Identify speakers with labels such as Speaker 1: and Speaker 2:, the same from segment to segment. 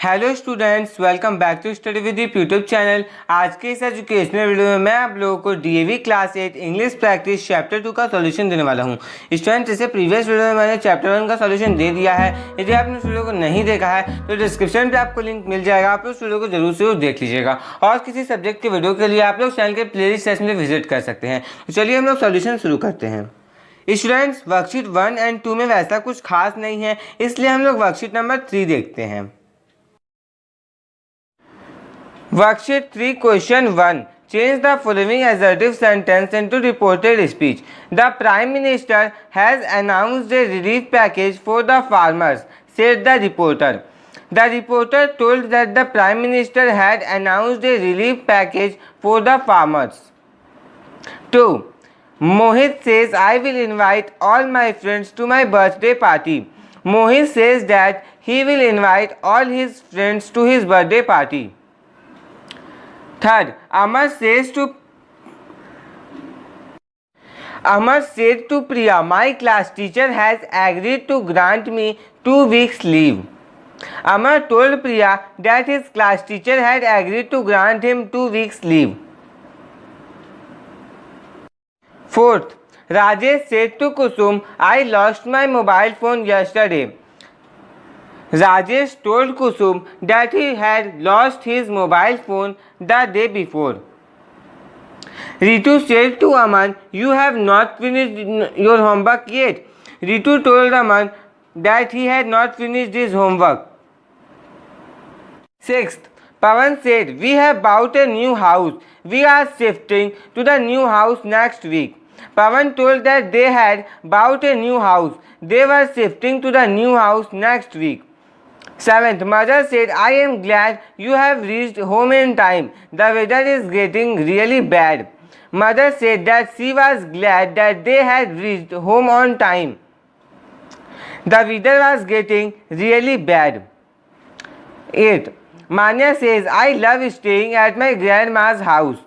Speaker 1: Hello students, welcome back to study with YouTube channel. आज के इस एजुकेशनल वीडियो में मैं आप लोगों को DAV class 8 English practice chapter 2 का सॉल्यूशन देने वाला हूं। स्टूडेंट्स, जैसे प्रीवियस वीडियो में मैंने चैप्टर 1 का सॉल्यूशन दे दिया है। यदि आपने उस वीडियो को नहीं देखा है तो डिस्क्रिप्शन पे आपको लिंक मिल जाएगा, आप उस वीडियो को जरूर से देख लीजिएगा। और किसी सब्जेक्ट के वीडियो के लिए आप लोग चैनल के प्लेलिस्ट सेक्शन में विजिट कर सकते हैं। तो चलिए हम लोग सॉल्यूशन शुरू करते हैं। स्टूडेंट्स, वर्कशीट 1 एंड 2 में वैसा कुछ खास नहीं है, इसलिए हम लोग वर्कशीट नंबर 3 देखते हैं। Worksheet 3 Question 1. Change the following assertive sentence into reported speech. The Prime Minister has announced a relief package for the farmers, said the reporter. The reporter told that the Prime Minister had announced a relief package for the farmers. 2. Mohit says, I will invite all my friends to my birthday party. Mohit says that he will invite all his friends to his birthday party. Third, Amar said to Priya, my class teacher has agreed to grant me 2 weeks leave. Amar told Priya that his class teacher had agreed to grant him 2 weeks leave. Fourth, Rajesh said to Kusum, I lost my mobile phone yesterday. Rajesh told Kusum that he had lost his mobile phone the day before. Ritu said to Aman, you have not finished your homework yet. Ritu told Aman that he had not finished his homework. Sixth, Pawan said, we have bought a new house. We are shifting to the new house next week. Pawan told that they had bought a new house. They were shifting to the new house next week. Seventh, Mother said, I am glad you have reached home in time. The weather is getting really bad. Mother said that she was glad that they had reached home on time. The weather was getting really bad. 8. Manya says, I love staying at my grandma's house.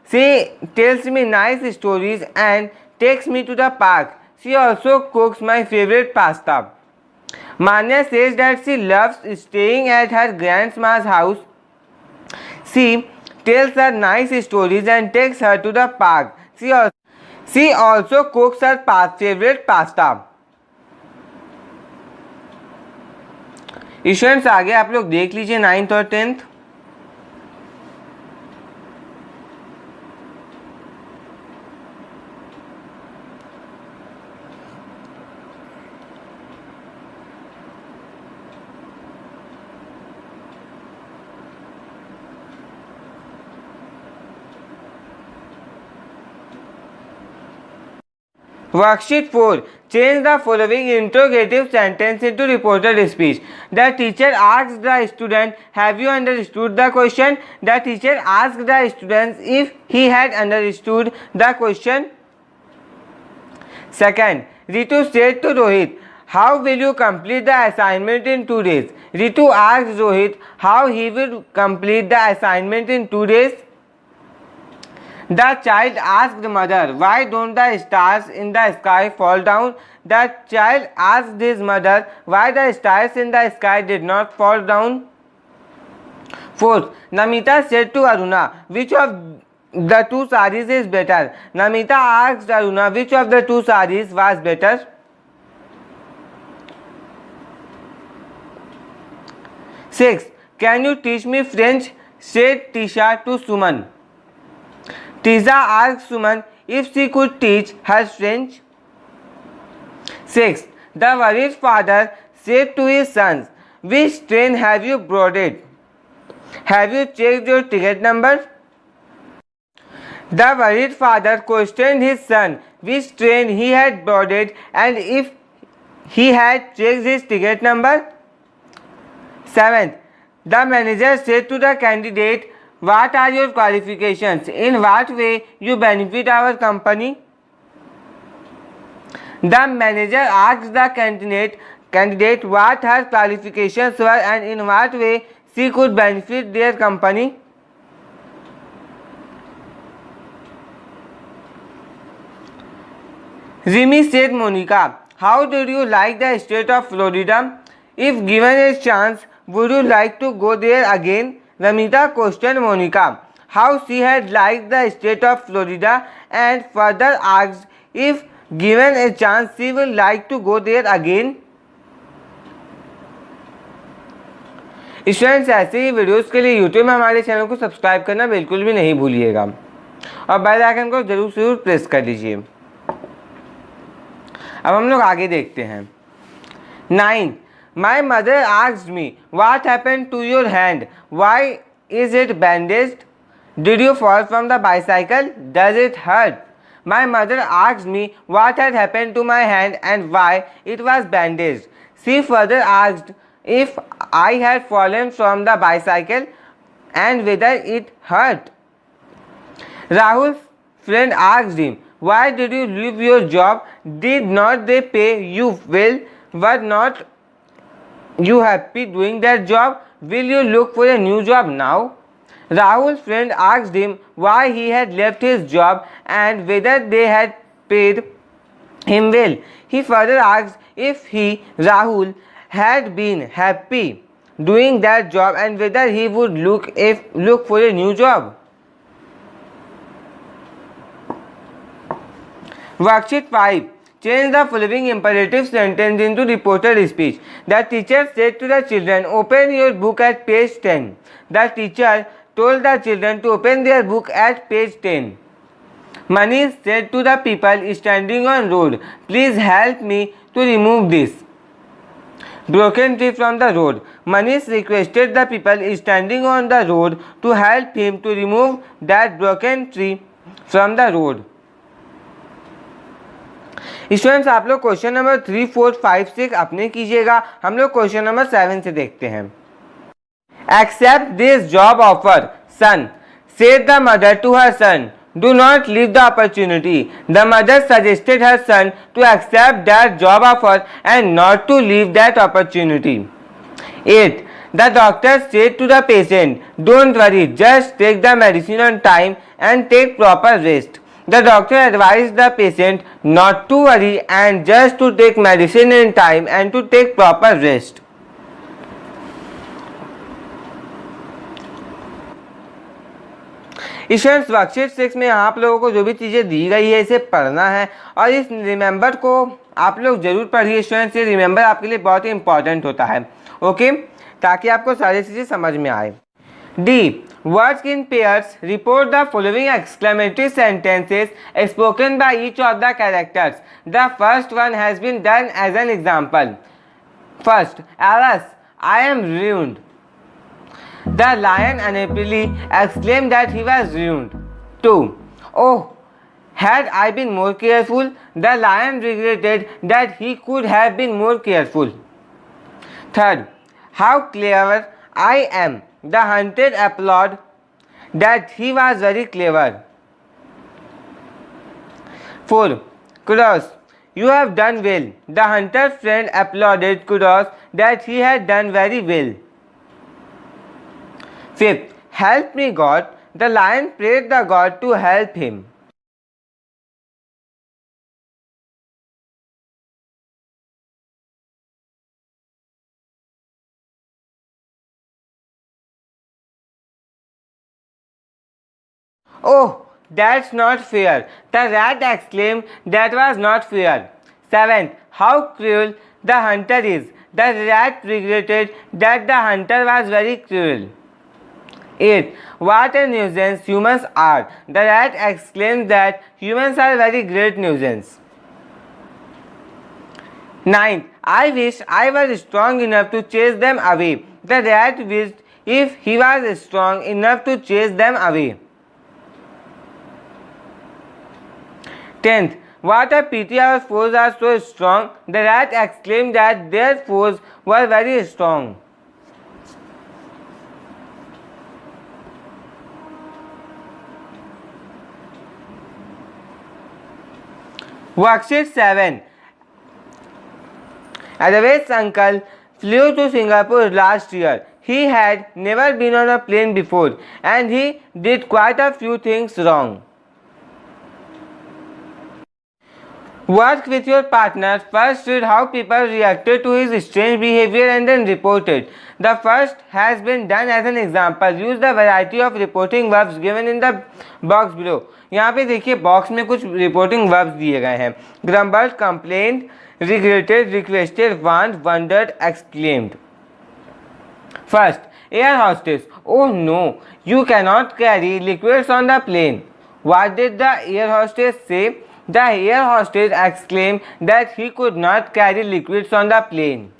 Speaker 1: She tells me nice stories and takes me to the park. She also cooks my favorite pasta. Manya says that she loves staying at her grandma's house. She tells her nice stories and takes her to the park. She also cooks her favorite pasta. Students, आगे आप लोग देख लीजिए 9th और 10th। Worksheet 4. Change the following interrogative sentence into reported speech. The teacher asked the student, have you understood the question? The teacher asked the students if he had understood the question. Second, Ritu said to Rohit, how will you complete the assignment in 2 days? Ritu asked Rohit how he will complete the assignment in 2 days. The child asked mother, why don't the stars in the sky fall down? The child asked his mother, why the stars in the sky did not fall down? Fourth, Namita said to Aruna, which of the 2 sarees is better? Namita asked Aruna which of the 2 sarees was better. Sixth, can you teach me French? Said Tisha to Suman. Tisha asked Suman if she could teach her French. Sixth, the worried father said to his sons, which train have you boarded? Have you checked your ticket number? The worried father questioned his son which train he had boarded and if he had checked his ticket number. Seventh, the manager said to the candidate, what are your qualifications? In what way you benefit our company? The manager asked the candidate what her qualifications were and in what way she could benefit their company. Rimi said, Monica, how did you like the state of Florida? If given a chance, would you like to go there again? Ramita questioned Monica how she had liked the state of Florida and further asked if given a chance she would like to go there again. Students ऐसे ही videos के लिए YouTube में हमारे channel को subscribe करना बिल्कुल भी नहीं भूलिएगा और बेल आइकन को जरूर प्रेस कर लीजिए। अब हम लोग आगे देखते हैं। 9. My mother asked me what happened to your hand? Why is it bandaged? Did you fall from the bicycle? Does it hurt? My mother asked me what had happened to my hand and why it was bandaged. She further asked if I had fallen from the bicycle and whether it hurt. Rahul's friend asked him, why did you leave your job? Did not they pay you well? Were not you happy doing that job? Will you look for a new job now? Rahul's friend asked him why he had left his job and whether they had paid him well. He further asked if he, Rahul, had been happy doing that job and whether he would look for a new job. Worksheet 5. Change the following imperative sentence into reported speech. The teacher said to the children, open your book at page 10. The teacher told the children to open their book at page 10. Manish said to the people standing on road, please help me to remove this broken tree from the road. Manish requested the people standing on the road to help him to remove that broken tree from the road. Students आप लोग question number 3, 4, 5, 6 अपने कीजिएगा। हम लोग question number 7 से देखते हैं। Accept this job offer son, said the mother to her son, do not leave the opportunity. The mother suggested her son to accept that job offer and not to leave that opportunity. 8. The doctor said to the patient, don't worry, just take the medicine on time and take proper rest. The doctor advised the patient not to worry and just to take medicine in time and to take proper rest. Students worksheet 6 में आप लोगों को जो भी चीज़ें दी गई है इसे पढ़ना है और इस रिमेंबर को आप लोग जरूर पढ़िए। स्टूडेंट्स ये रिमेंबर आपके लिए बहुत ही इंपॉर्टेंट होता है, ओके, ताकि आपको सारी चीज़ें समझ में आए। D. Words in pairs. Report the following exclamatory sentences spoken by each of the characters. The first one has been done as an example. First, Alice, I am ruined. The lion unhappily exclaimed that he was ruined. 2. Oh, had I been more careful, the lion regretted that he could have been more careful. Third, how clever I am. The hunter applauded that he was very clever. 4. Kudos, you have done well. The hunter's friend applauded Kudos that he had done very well. 5th, help me God. The lion prayed the God to help him. Oh, that's not fair. The rat exclaimed that was not fair. 7th, how cruel the hunter is. The rat regretted that the hunter was very cruel. 8th, what a nuisance humans are. The rat exclaimed that humans are very great nuisance. 9th, I wish I was strong enough to chase them away. The rat wished if he was strong enough to chase them away. 10th, what a pity our foes are so strong. The rat exclaimed that their foes were very strong. Worksheet 7. Araved's uncle flew to Singapore last year. He had never been on a plane before and he did quite a few things wrong. Work with your partner. First, read how people reacted to his strange behavior and then report it. The first has been done as an example. Use the variety of reporting verbs given in the box below. यहाँ पे देखिए box में कुछ reporting verbs दिए गए हैं. grumbled, complained, regretted, requested, warned, wondered, exclaimed. First, air hostess. Oh no, you cannot carry liquids on the plane. What did the air hostess say? The air hostess exclaimed that he could not carry liquids on the plane.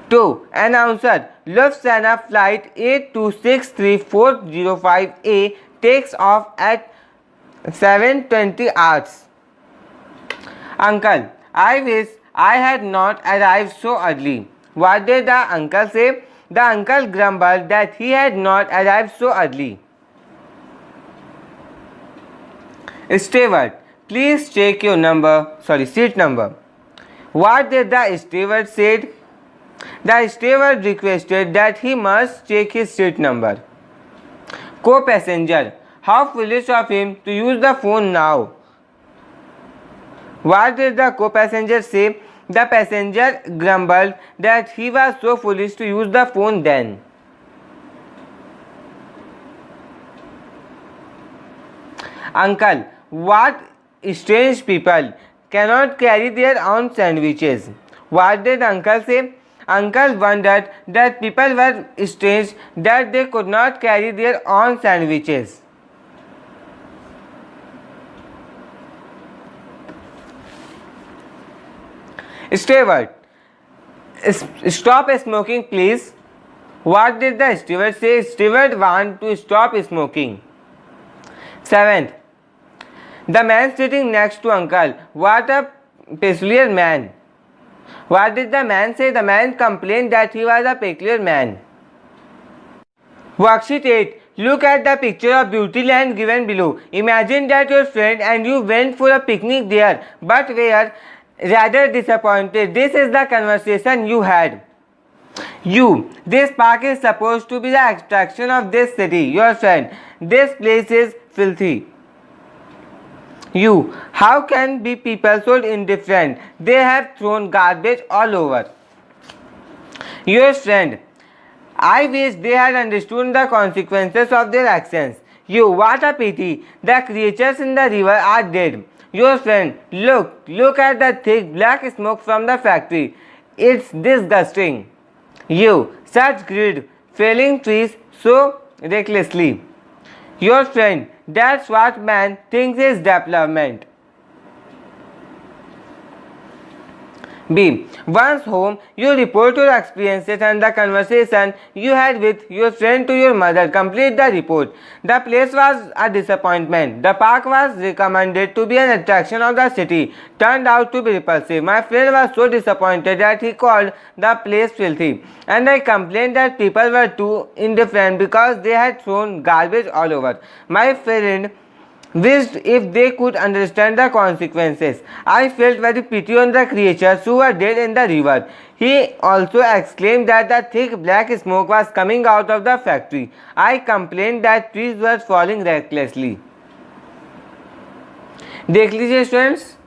Speaker 1: 2. Announcer. Lufthansa flight 8263-405A takes off at 7:20 hours. Uncle, I wish I had not arrived so early. What did the uncle say? The uncle grumbled that he had not arrived so early. Steward, please check your seat number. What did the steward said? The steward requested that he must check his seat number. Co-passenger, how foolish of him to use the phone now. What did the co-passenger say? The passenger grumbled that he was so foolish to use the phone then. Uncle, what strange people cannot carry their own sandwiches. What did uncle say? Uncle wondered that people were strange that they could not carry their own sandwiches. Steward, stop smoking please. What did the steward say? Steward want to stop smoking. 7th, the man sitting next to uncle. What a peculiar man. What did the man say? The man complained that he was a peculiar man. Worksheet 8. Look at the picture of Beautyland given below. Imagine that your friend and you went for a picnic there, but were rather disappointed. This is the conversation you had. You. This park is supposed to be the attraction of this city. Your friend. This place is filthy. You. How can be people so indifferent? They have thrown garbage all over. Your friend. I wish they had understood the consequences of their actions. You. What a pity. The creatures in the river are dead. Your friend. Look at the thick black smoke from the factory. It's disgusting. You. Such greed. Felling trees so recklessly. Your friend. That's what man thinks is development. B. Once home, you report your experiences and the conversation you had with your friend to your mother. Complete the report. The place was a disappointment. The park was recommended to be an attraction of the city. Turned out to be repulsive. My friend was so disappointed that he called the place filthy. And I complained that people were too indifferent because they had thrown garbage all over. My friend wished if they could understand the consequences. I felt very pity on the creatures who were dead in the river. He also exclaimed that the thick black smoke was coming out of the factory. I complained that trees were falling recklessly. देख लीजिए students,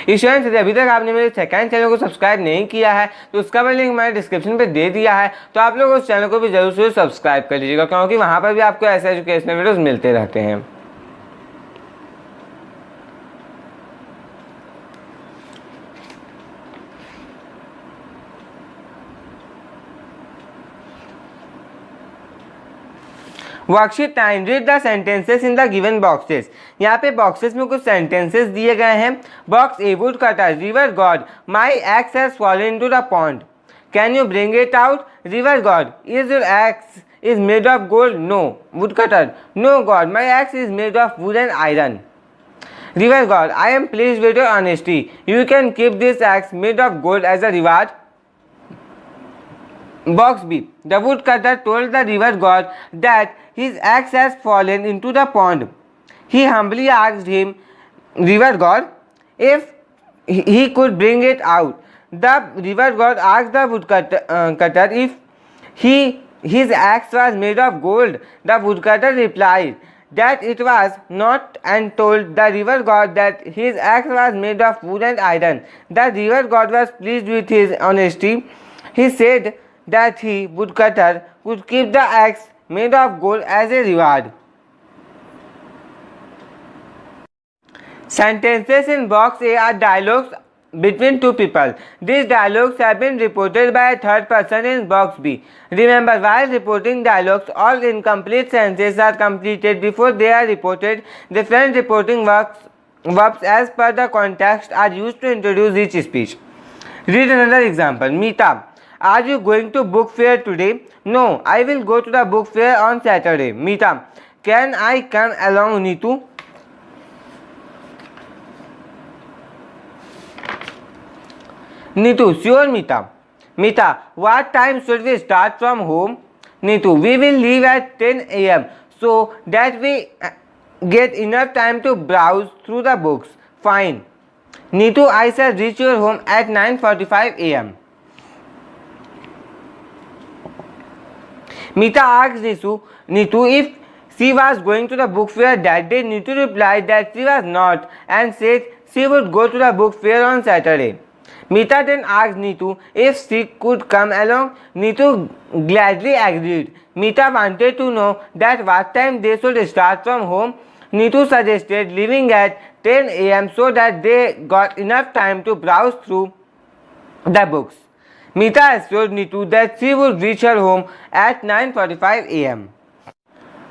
Speaker 1: students यदि अभी तक आपने मेरे second channel को subscribe नहीं किया है तो उसका भी लिंक मैंने डिस्क्रिप्शन पे दे दिया है, तो आप लोग उस चैनल को भी जरूर से सब्सक्राइब कर लीजिएगा क्योंकि वहाँ पर भी आपको ऐसे एजुकेशनल वीडियोस मिलते रहते हैं। Worksheet 9. Read the sentences in the given boxes. यहाँ पे बॉक्सेस में कुछ सेंटेंसेस दिए गए हैं. Box A. Wood cutter. River god. My axe has fallen into the pond. Can you bring it out? River god. Is your axe is made of gold? No. Wood cutter. No god, my axe is made of wood and iron. River god. I am pleased with your honesty. You can keep this axe made of gold as a reward. Box B. The woodcutter told the river god that his axe has fallen into the pond. He humbly asked him, river god, if he could bring it out. The river god asked the woodcutter if his axe was made of gold. The woodcutter replied, that it was not, and told the river god that his axe was made of wood and iron. The river god was pleased with his honesty. He said that he, woodcutter, could keep the axe made of gold as a reward. Sentences in box A are dialogues between two people. These dialogues have been reported by a third person in box B. Remember, while reporting dialogues, all incomplete sentences are completed before they are reported. Different reporting verbs as per the context are used to introduce each speech. Read another example. Meeta, are you going to book fair today? No, I will go to the book fair on Saturday. Meeta, can I come along, Neetu? Neetu, sure Meeta. Meeta, what time should we start from home? Neetu, we will leave at 10 a.m. so that we get enough time to browse through the books. Fine. Neetu, I shall reach your home at 9:45 a.m. Meeta asked Neetu if she was going to the book fair that day. Neetu replied that she was not and said she would go to the book fair on Saturday. Meeta then asked Neetu if she could come along. Neetu gladly agreed. Meeta wanted to know that what time they should start from home. Neetu suggested leaving at 10 a.m. so that they got enough time to browse through the books. Meeta assured Neetu that she would reach her home at 9:45 a.m.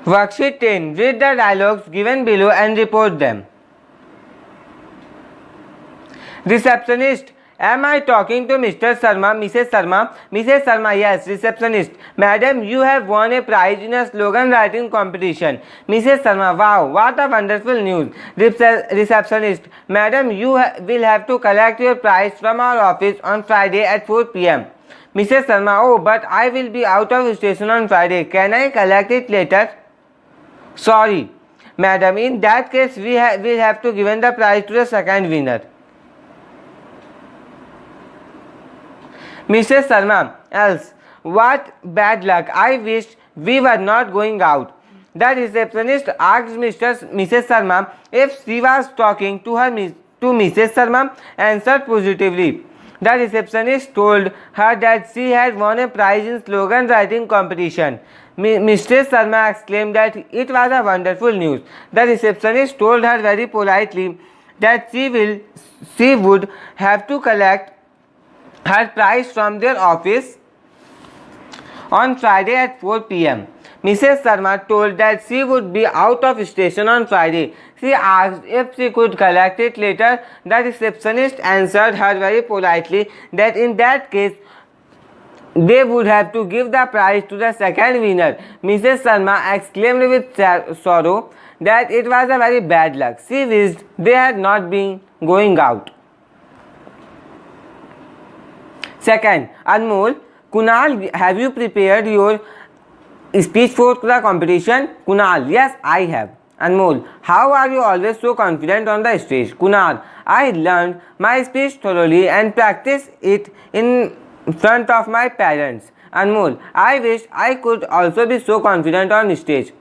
Speaker 1: Worksheet 10. Read the dialogues given below and report them. Receptionist, am I talking to Mr. Sharma? Mrs. Sharma? Mrs. Sharma, yes. Receptionist, madam, you have won a prize in a slogan writing competition. Mrs. Sharma, wow, what a wonderful news. Receptionist, madam, you will have to collect your prize from our office on Friday at 4 p.m. Mrs. Sharma, oh, but I will be out of station on Friday. Can I collect it later? Sorry, madam, in that case we will have to give the prize to the second winner. Mrs. Sharma, else, what bad luck. I wish we were not going out. The receptionist asked Mrs. Sharma if she was talking to Mrs. Sharma answered positively. The receptionist told her that she had won a prize in slogan writing competition. Mrs. Sharma exclaimed that it was a wonderful news. The receptionist told her very politely that she would have to collect her prize from their office on Friday at 4 p.m. Mrs. Sharma told that she would be out of station on Friday. She asked if she could collect it later. The receptionist answered her very politely that in that case they would have to give the prize to the second winner. Mrs. Sharma exclaimed with sorrow that it was a very bad luck. She wished they had not been going out. Second, Anmol, Kunal, have you prepared your speech for the competition? Kunal, yes, I have. Anmol, how are you always so confident on the stage? Kunal, I learned my speech thoroughly and practiced it in front of my parents. Anmol, I wish I could also be so confident on stage.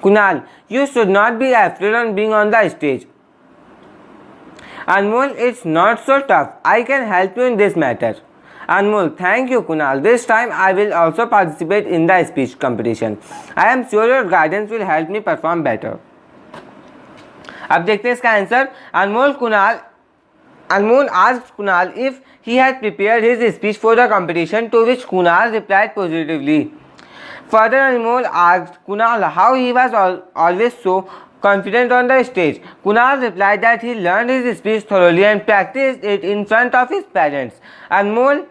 Speaker 1: Kunal, you should not be afraid on being on the stage. Anmol, it's not so tough. I can help you in this matter. Anmol, thank you Kunal. This time I will also participate in the speech competition. I am sure your guidance will help me perform better. अब देखते हैं इसका answer. Anmol asked Kunal if he had prepared his speech for the competition, to which Kunal replied positively. Further, Anmol asked Kunal how he was always so confident on the stage. Kunal replied that he learned his speech thoroughly and practiced it in front of his parents. Anmol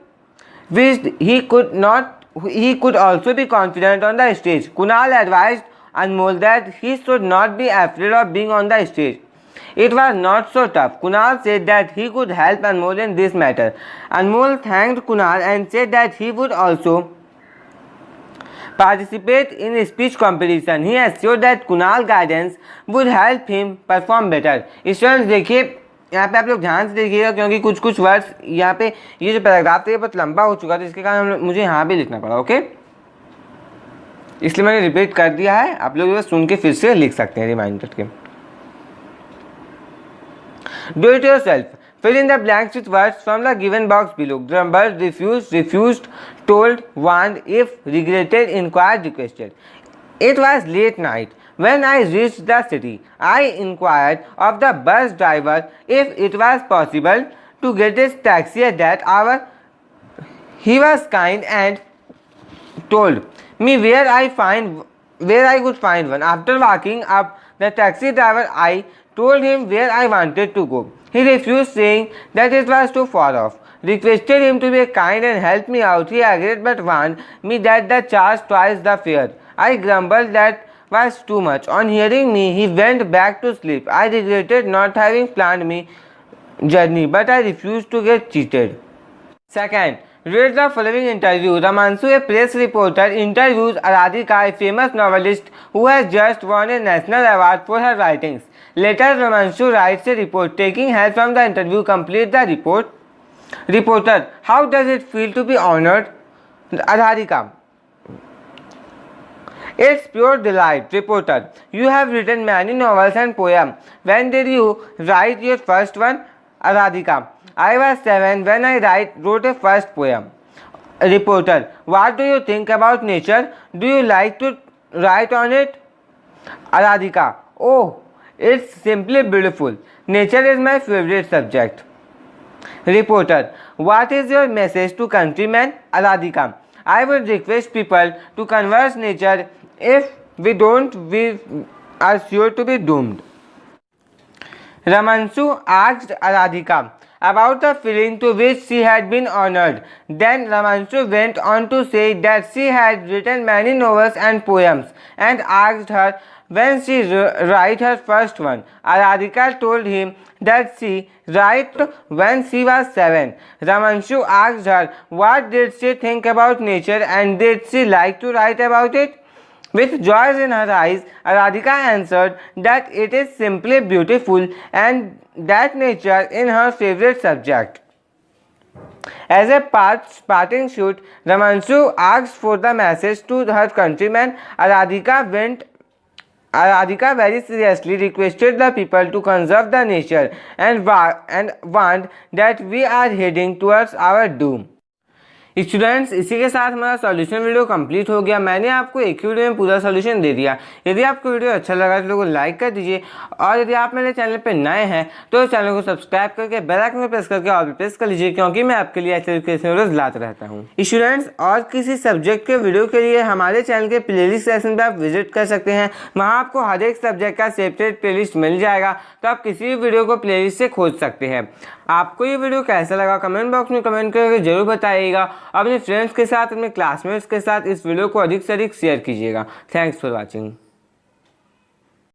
Speaker 1: wished he could also be confident on the stage. Kunal advised Anmol that he should not be afraid of being on the stage. It was not so tough. Kunal said that he could help Anmol in this matter. Anmol thanked Kunal and said that he would also participate in a speech competition. He assured that Kunal guidance would help him perform better. Students देखिए यहाँ पे आप लोग ध्यान से देखिएगा क्योंकि कुछ वर्ड्स यहाँ पे ये जो पैराग्राफ था ये बहुत लंबा हो चुका था, इसके कारण मुझे यहाँ पे लिखना पड़ा. ओके, इसलिए मैंने रिपीट कर दिया है, आप लोग बस सुन के फिर से लिख सकते हैं रिमाइंडर के। Do it yourself, fill in the blanks with words from the given box below. Grumbled, refused, told, warned, if, regretted, inquired, requested. It was late night. When I reached the city, I inquired of the bus driver if it was possible to get a taxi at that hour. He was kind and told me where I could find one. After walking up the taxi driver, I told him where I wanted to go. He refused, saying that it was too far off. Requested him to be kind and help me out. He agreed but warned me that the charge twice the fare. I grumbled that was too much. On hearing me, he went back to sleep. I regretted not having planned my journey, but I refused to get cheated. Second, read the following interview. Ramansu, a press reporter, interviews Aradhika, a famous novelist who has just won a national award for her writings. Later, Ramansu writes a report. Taking help from the interview, complete the report. Reporter, how does it feel to be honored? Aradhika, it's pure delight. Reporter, you have written many novels and poems. When did you write your first one? Aradhika, I was 7 when I wrote a first poem. Reporter, what do you think about nature? Do you like to write on it? Aradhika, oh, it's simply beautiful. Nature is my favorite subject. Reporter, what is your message to countrymen? Aradhika, I would request people to conserve nature. If we don't, we are sure to be doomed. Ramansu asked Aradhika about the feeling to which she had been honored. Then Ramansu went on to say that she had written many novels and poems and asked her when she write her first one. Aradhika told him that she wrote when she was 7. Ramansu asked her what did she think about nature and did she like to write about it. With joy in her eyes, Aradhika answered that it is simply beautiful and that nature is her favorite subject. As a parting shot, Ramansu asked for the message to her countrymen. Aradhika very seriously requested the people to conserve the nature and warned that we are heading towards our doom. Students, इसी के साथ हमारा solution video complete हो गया। मैंने आपको एक ही video में पूरा सॉल्यूशन दे दिया। यदि आपको वीडियो अच्छा लगा तो लोगों को लाइक कर दीजिए और यदि आप मेरे चैनल पर नए हैं तो चैनल को सब्सक्राइब करके बेल आइकन प्रेस करके ऑल प्रेस कर लीजिए, क्योंकि मैं आपके लिए ऐसे एजुकेशन वीडियोस लाता रहता हूँ। स्टूडेंट्स, और किसी सब्जेक्ट के वीडियो के लिए हमारे चैनल के प्लेलिस्ट सेक्शन पर आप विजिट कर सकते हैं। वहाँ आपको हर एक सब्जेक्ट का सेपरेट प्लेलिस्ट मिल जाएगा, तो आप किसी भी वीडियो को प्लेलिस्ट से खोज सकते हैं। आपको ये वीडियो कैसा लगा कमेंट बॉक्स में कमेंट करके जरूर बताइएगा। अपने फ्रेंड्स के साथ, अपने क्लासमेट्स के साथ इस वीडियो को अधिक से अधिक शेयर कीजिएगा। Thanks for watching.